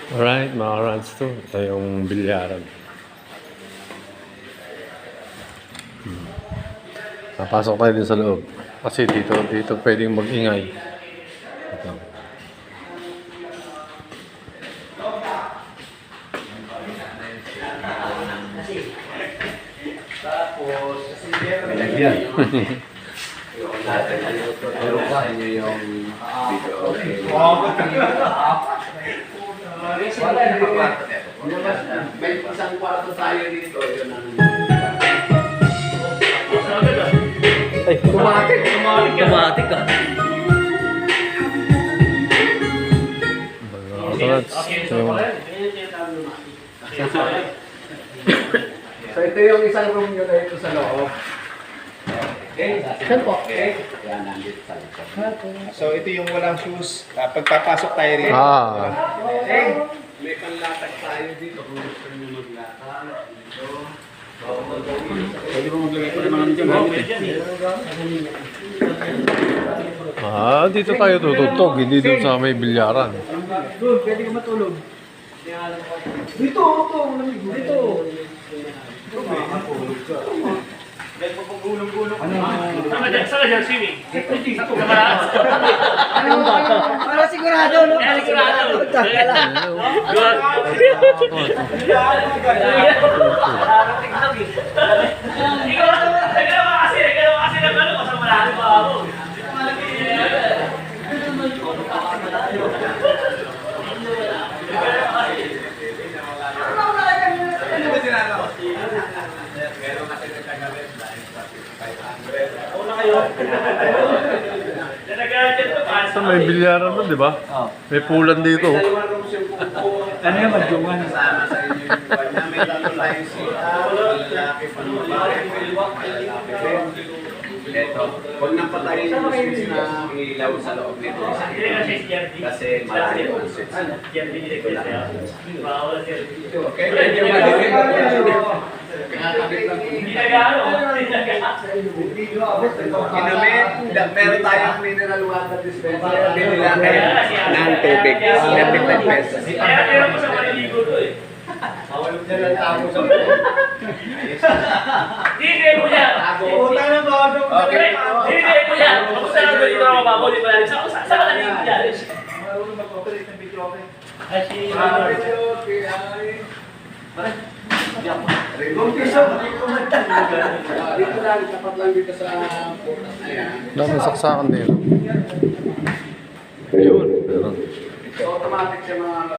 Alright, mga rants to. Ito yung bilyaran. Napasok tayo din sa loob. Kasi dito pwedeng mag-ingay. Ito. Tapos, yan. Pero pa inyo yung video. Wala na kwarto dito. May isang kwarto tayo dito. Yun ang... Ay, tumatik ka. So ito yung isang room nyo na ito sa loob. Okay. Saan po? Okay. Yan, nandito sa likod. So ito yung walang shoes. Pagpapasok tayo rin. Okay. May panlatag tayo dito kung gusto nyo maglatag. Pwede mo maglagay ko ng mga dyan. Dito tayo tutugtog. Hindi doon sa may bilyaran. Doon, pwede ka matulog. Dito. Saan ka dyan, swimming? Para sigurado, no? Para sigurado. Ikaw naman kasi ng ano, kasama malalim pa ako. Sa may bilyaran doon, di ba? May pulan dito. Ano yung madyungan? Kasama sa inyo yung buwan na may tatlo tayong CR, lalaki, panubayan, lalaki din. Ito, huwag nang patayin yung switch na ilaw sa loob nito. Kasi malayo ang switch. Okay? Meron tayong mineral water dispenser. Binila kayo ng tubig. 35 pesos. Kaya meron ko sa maliligo to eh. Mawalog na lang tao sa Hindi mo yan. Okay. Hindi mo yan. Kamusta lang doon dito ako mababaw? Di ba lang? Saan ka naliligo dyan? Ay, si... Dito lang, tapat lang dito sa putas na yan. Dami saksakan dito. Ayun. So automatic siya mga